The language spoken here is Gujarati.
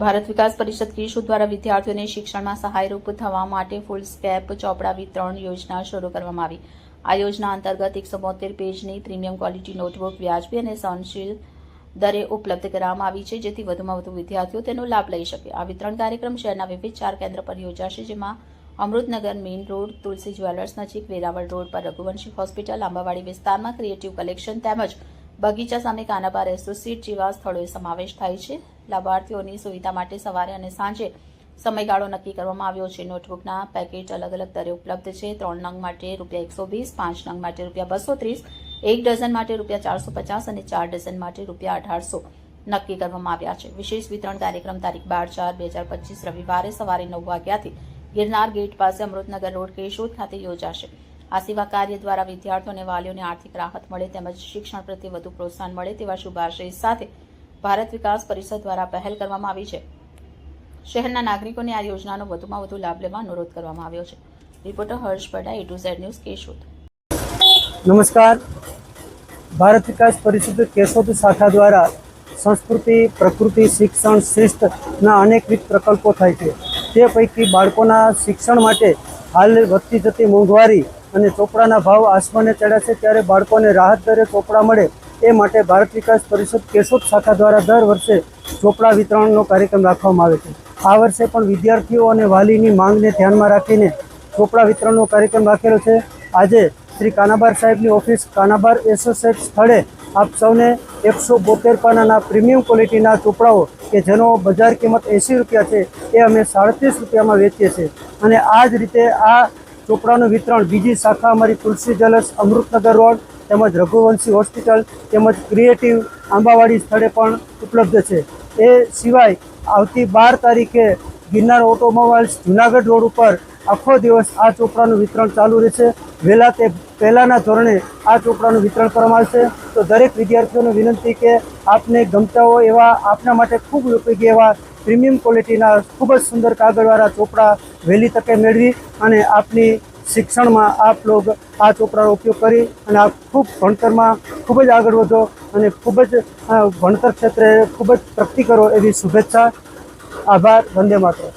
ભારત વિકાસ પરિષદ કેશોદ દ્વારા વિદ્યાર્થીઓને શિક્ષણમાં સહાયરૂપ થવા માટે ફૂલ સ્કેપ ચોપડા વિતરણ યોજના શરૂ કરવામાં આવી। આ યોજના અંતર્ગત 172 પેજની પ્રીમિયમ ક્વોલિટી નોટબુક વ્યાજબી અને સહનશીલ દરે ઉપલબ્ધ કરવામાં આવી છે, જેથી વધુમાં વધુ વિદ્યાર્થીઓ તેનો લાભ લઈ શકે। આ વિતરણ કાર્યક્રમ શહેરના વિવિધ 4 કેન્દ્ર પર યોજાશે, જેમાં અમૃતનગર મેઇન રોડ, તુલસી જ્વેલર્સ નજીક, વેરાવળ રોડ પર રઘુવંશી હોસ્પિટલ, આંબાવાડી વિસ્તારમાં ક્રિએટિવ કલેક્શન તેમજ બગીચા સામે કાનાબાર એસોસિએટ જેવા સ્થળોએ સમાવેશ થાય છે। લાભાર્થીઓની સુવિધા માટે સવારે અને સાંજે સમયગાળો નક્કી કરવામાં આવ્યો છે। નોટબુકના પેકેજ અલગ અલગ દરે ઉપલબ્ધ છે। 3 નંગ માટે ₹120, 5 નંગ માટે ₹230, 1 ડઝન માટે ₹450 અને 4 ડઝન માટે ₹1800 નક્કી કરવામાં આવ્યા છે। વિશેષ વિતરણ કાર્યક્રમ તારીખ 12/4/2025 રવિવારે સવારે 9 વાગ્યાથી ગિરનાર ગેટ પાસે અમૃતનગર રોડ, કેશોદ ખાતે યોજાશે। આ સેવા કાર્ય દ્વારા વિદ્યાર્થીઓ અને વાલીઓને આર્થિક રાહત મળે તેમજ શિક્ષણ પ્રત્યે વધુ પ્રોત્સાહન મળે તેવા શુભાશય સાથે ભારત વિકાસ પરિષદ દ્વારા પહેલ કરવામાં આવી છે। શહેરના નાગરિકોને આ યોજનાનો વધુમાં વધુ લાભ લેવા અનુરોધ કરવામાં આવ્યો છે। રિપોર્ટર હર્ષ પડા, A to Z news, Keshod. નમસ્કાર। ભારત વિકાસ પરિષદ કેશોદ શાખા દ્વારા સંસ્કૃતિ, પ્રકૃતિ, શિક્ષણ, શિસ્તના અનેકવિધ પ્રકલ્પો થાય છે। તે પૈકી બાળકોના શિક્ષણ માટે હાલ વધતી જતી મોંઘવારી અને ચોપડાના ભાવ આસમાને ચડ્યા છે, ત્યારે બાળકોને રાહત દરે ચોપડા મળે એ માટે ભારત વિકાસ પરિષદ કેશોદ શાખા દ્વારા દર વર્ષે ચોપડા વિતરણનો કાર્યક્રમ રાખવામાં આવે છે। આ વર્ષે પણ વિદ્યાર્થીઓ અને વાલીની માંગને ધ્યાનમાં રાખીને ચોપડા વિતરણનો કાર્યક્રમ રાખેલો છે। આજે શ્રી કાનાબાર સાહેબની ઓફિસ કાનાબાર એસોસિએટ સ્થળે આપ સૌને 172 પાનાના પ્રીમિયમ ક્વોલિટીના ચોપડાઓ કે જેનો બજાર કિંમત ₹80 છે એ અમે ₹37 વેચીએ છીએ। અને આ જ રીતે આ ચોપડાનું વિતરણ બીજી શાખા અમારી તુલસી જ્વેલર્સ, અમૃતનગર રોડ તેમજ રઘુવંશી હોસ્પિટલ તેમજ ક્રિએટિવ આંબાવાડી સ્થળે પણ ઉપલબ્ધ છે। એ સિવાય આવતી 12 તારીખે ગિરનાર ઓટોમોબાઈલ્સ જુનાગઢ રોડ ઉપર આખો દિવસ આ ચોપડાનું વિતરણ ચાલુ રહેશે। વહેલા તે પહેલાંના ધોરણે આ ચોપડાનું વિતરણ કરવામાં આવશે। તો દરેક વિદ્યાર્થીઓને વિનંતી કે આપને ગમતા હોય એવા આપના માટે ખૂબ ઉપયોગી એવા પ્રીમિયમ ક્વોલિટીના ખૂબ જ સુંદર કાગળવાળા ચોપડા વહેલી તકે મેળવી અને આપની શિક્ષણમાં આપ લોગ આ ચોપડાનો ઉપયોગ કરી અને આપ ખૂબ ભણતરમાં ખૂબ જ આગળ વધો અને ખૂબ જ ભણતર ક્ષેત્રે ખૂબ જ પ્રગતિ કરો એવી શુભેચ્છા। આભાર। વંદે માતરમ।